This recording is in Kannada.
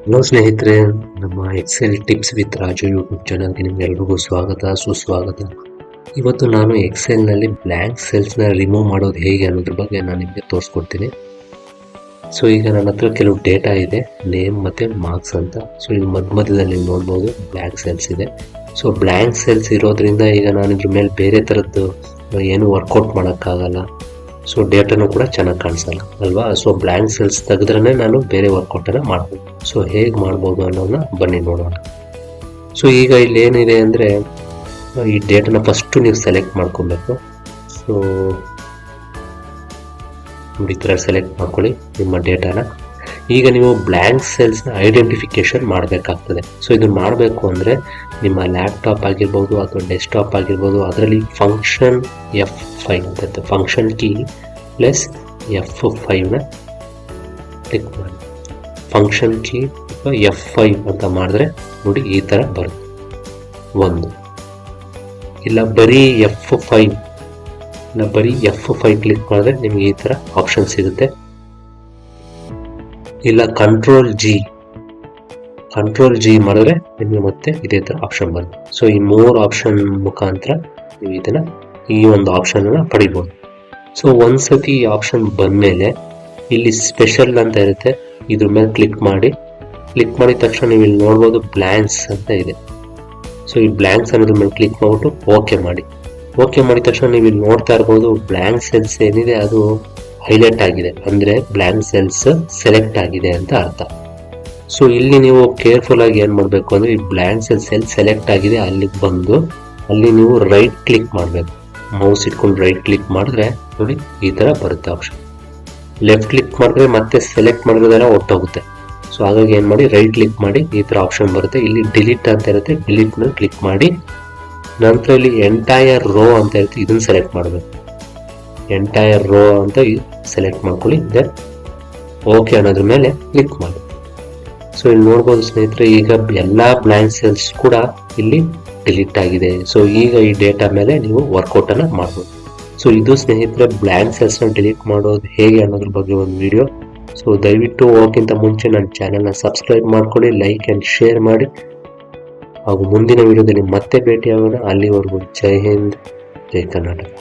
ಹಲೋ ಸ್ನೇಹಿತರೆ, ನಮ್ಮ Excel tips with Raju YouTube ಚಾನಲ್ಗೆ ನಿಮ್ಗೆಲ್ರಿಗೂ ಸ್ವಾಗತ ಸುಸ್ವಾಗತ. ಇವತ್ತು ನಾನು ಎಕ್ಸೆಲ್ನಲ್ಲಿ ಬ್ಲ್ಯಾಂಕ್ ಸೆಲ್ಸ್ನ ರಿಮೂವ್ ಮಾಡೋದು ಹೇಗೆ ಅನ್ನೋದ್ರ ಬಗ್ಗೆ ನಾನು ನಿಮಗೆ ತೋರಿಸ್ಕೊಡ್ತೀನಿ. ಸೊ ಈಗ ನನ್ನ ಹತ್ರ ಕೆಲವು ಡೇಟಾ ಇದೆ, ನೇಮ್ ಮತ್ತು ಮಾರ್ಕ್ಸ್ ಅಂತ. ಸೊ ಈಗ ಮಧ್ಯದಲ್ಲಿ ನೋಡ್ಬೋದು ಬ್ಲ್ಯಾಂಕ್ ಸೆಲ್ಸ್ ಇದೆ. ಸೊ ಬ್ಲ್ಯಾಂಕ್ ಸೆಲ್ಸ್ ಇರೋದ್ರಿಂದ ಈಗ ನಾನು ಇದ್ರ ಮೇಲೆ ಬೇರೆ ಥರದ್ದು ಏನು ವರ್ಕೌಟ್ ಮಾಡೋಕ್ಕಾಗಲ್ಲ. ಸೊ ಡೇಟಾನು ಕೂಡ ಚೆನ್ನಾಗಿ ಕಾಣಿಸಲ್ಲ ಅಲ್ವಾ. ಸೊ ಬ್ಲ್ಯಾಂಕ್ ಸೆಲ್ಸ್ ತೆಗೆದ್ರೇ ನಾನು ಬೇರೆ ವರ್ಕೌಟನ್ನು ಮಾಡ್ಬೋದು. ಸೊ ಹೇಗೆ ಮಾಡ್ಬೋದು ಅನ್ನೋದನ್ನ ಬನ್ನಿ ನೋಡೋಣ. ಸೊ ಈಗ ಇಲ್ಲಿ ಏನಿದೆ ಅಂದರೆ, ಈ ಡೇಟನ ಫಸ್ಟು ನೀವು ಸೆಲೆಕ್ಟ್ ಮಾಡ್ಕೊಬೇಕು. ಸೊ ಈ ಥರ ಸೆಲೆಕ್ಟ್ ಮಾಡ್ಕೊಳ್ಳಿ ನಿಮ್ಮ ಡೇಟಾನ. ಈಗ ನೀವು ಬ್ಲ್ಯಾಂಕ್ ಸೆಲ್ಸ್ನ ಐಡೆಂಟಿಫಿಕೇಶನ್ ಮಾಡಬೇಕಾಗ್ತದೆ. ಸೊ ಇದನ್ನು ಮಾಡಬೇಕು ಅಂದರೆ ನಿಮ್ಮ ಲ್ಯಾಪ್ಟಾಪ್ ಆಗಿರ್ಬೋದು ಅಥವಾ ಡೆಸ್ಕ್ಟಾಪ್ ಆಗಿರ್ಬೋದು, ಅದರಲ್ಲಿ ಫಂಕ್ಷನ್ F5 ಅಂತ ಫಂಕ್ಷನ್ ಕೀ ಪ್ಲಸ್ F5ನ ಕ್ಲಿಕ್ ಮಾಡಿ. ಫಂಕ್ಷನ್ ಕೀ F5 ಅಂತ ಮಾಡಿದ್ರೆ ನೋಡಿ ಈ ಥರ ಬರುತ್ತೆ. ಒಂದು ಇಲ್ಲ ಬರೀ F5 ಕ್ಲಿಕ್ ಮಾಡಿದ್ರೆ ನಿಮಗೆ ಈ ಥರ ಆಪ್ಷನ್ ಸಿಗುತ್ತೆ. ಇಲ್ಲ ಕಂಟ್ರೋಲ್ ಜಿ ಮಾಡಿದ್ರೆ ನಿಮಗೆ ಮತ್ತೆ ಇದೇ ಥರ ಆಪ್ಷನ್ ಬರುತ್ತೆ. ಸೊ ಈ 3 ಆಪ್ಷನ್ ಮುಖಾಂತರ ನೀವು ಈ ಒಂದು ಆಪ್ಷನ್ ಪಡಿಬೋದು. ಸೊ ಒಂದ್ಸತಿ ಈ ಆಪ್ಷನ್ ಬಂದಮೇಲೆ ಇಲ್ಲಿ ಸ್ಪೆಷಲ್ ಅಂತ ಇರುತ್ತೆ, ಇದ್ರ ಮೇಲೆ ಕ್ಲಿಕ್ ಮಾಡಿದ ತಕ್ಷಣ ನೀವು ಇಲ್ಲಿ ನೋಡ್ಬೋದು ಬ್ಲ್ಯಾಂಕ್ಸ್ ಅಂತ ಇದೆ. ಸೊ ಈ ಬ್ಲ್ಯಾಂಕ್ಸ್ ಅನ್ನೋದ್ರ ಮೇಲೆ ಕ್ಲಿಕ್ ಮಾಡಿಬಿಟ್ಟು ಓಕೆ ಮಾಡಿದ ತಕ್ಷಣ ನೀವು ಇಲ್ಲಿ ನೋಡ್ತಾ ಇರ್ಬೋದು ಬ್ಲ್ಯಾಂಕ್ ಸೆಲ್ಸ್ ಏನಿದೆ ಅದು ಹೈಲೈಟ್ ಆಗಿದೆ, ಅಂದರೆ ಬ್ಲ್ಯಾಂಕ್ ಸೆಲ್ಸ್ ಸೆಲೆಕ್ಟ್ ಆಗಿದೆ ಅಂತ ಅರ್ಥ. ಸೊ ಇಲ್ಲಿ ನೀವು ಕೇರ್ಫುಲ್ ಆಗಿ ಏನು ಮಾಡಬೇಕು ಅಂದರೆ, ಈ ಬ್ಲ್ಯಾಂಕ್ ಸೆಲ್ಸ್ ಎಲ್ಲಿ ಸೆಲೆಕ್ಟ್ ಆಗಿದೆ ಅಲ್ಲಿಗೆ ಬಂದು ಅಲ್ಲಿ ನೀವು ರೈಟ್ ಕ್ಲಿಕ್ ಮಾಡಬೇಕು. ಮೌಸ್ ಇಟ್ಕೊಂಡು ರೈಟ್ ಕ್ಲಿಕ್ ಮಾಡಿದ್ರೆ ನೋಡಿ ಈ ಥರ ಬರುತ್ತೆ ಆಪ್ಷನ್. ಲೆಫ್ಟ್ ಕ್ಲಿಕ್ ಮಾಡಿದ್ರೆ ಮತ್ತೆ ಸೆಲೆಕ್ಟ್ ಮಾಡಿರೋದೆಲ್ಲ ಒಟ್ಟೋಗುತ್ತೆ. ಸೊ ಹಾಗಾಗಿ ಏನು ಮಾಡಿ, ರೈಟ್ ಕ್ಲಿಕ್ ಮಾಡಿ ಈ ಥರ ಆಪ್ಷನ್ ಬರುತ್ತೆ. ಇಲ್ಲಿ ಡಿಲೀಟ್ ಅಂತ ಇರುತ್ತೆ, ಡಿಲೀಟ್ ಮೇಲೆ ಕ್ಲಿಕ್ ಮಾಡಿ. ನಂತರ ಇಲ್ಲಿ ಎಂಟೈರ್ ರೋ ಅಂತ ಇರುತ್ತೆ, ಇದನ್ನು ಸೆಲೆಕ್ಟ್ ಮಾಡಬೇಕು. ಎಂಟೈರ್ ರೋ ಅಂತ ಸೆಲೆಕ್ಟ್ ಮಾಡ್ಕೊಳ್ಳಿ. ದೆನ್ ಓಕೆ ಅನ್ನೋದ್ರ ಮೇಲೆ ಕ್ಲಿಕ್ ಮಾಡಿ. ಸೊ ಇಲ್ಲಿ ನೋಡ್ಬೋದು ಸ್ನೇಹಿತರೆ, ಈಗ ಎಲ್ಲ ಬ್ಲ್ಯಾಂಕ್ ಸೆಲ್ಸ್ ಕೂಡ ಇಲ್ಲಿ ಡಿಲೀಟ್ ಆಗಿದೆ. ಸೊ ಈಗ ಈ ಡೇಟಾ ಮೇಲೆ ನೀವು ವರ್ಕೌಟನ್ನು ಮಾಡ್ಬೋದು. ಸೊ ಇದು ಸ್ನೇಹಿತರೆ ಬ್ಲ್ಯಾಂಕ್ ಸೆಲ್ಸ್ನ ಡಿಲೀಟ್ ಮಾಡೋದು ಹೇಗೆ ಅನ್ನೋದ್ರ ಬಗ್ಗೆ ಒಂದು ವಿಡಿಯೋ. ಸೊ ದಯವಿಟ್ಟು ಹೋಗೋಕ್ಕಿಂತ ಮುಂಚೆ ನನ್ನ ಚಾನಲ್ನ ಸಬ್ಸ್ಕ್ರೈಬ್ ಮಾಡ್ಕೊಳ್ಳಿ, ಲೈಕ್ ಆ್ಯಂಡ್ ಶೇರ್ ಮಾಡಿ. ಹಾಗೂ ಮುಂದಿನ ವಿಡಿಯೋದಲ್ಲಿ ಮತ್ತೆ ಭೇಟಿಯಾಗೋಣ. ಅಲ್ಲಿವರೆಗೂ ಜೈ ಹಿಂದ್, ಜೈ ಕರ್ನಾಟಕ.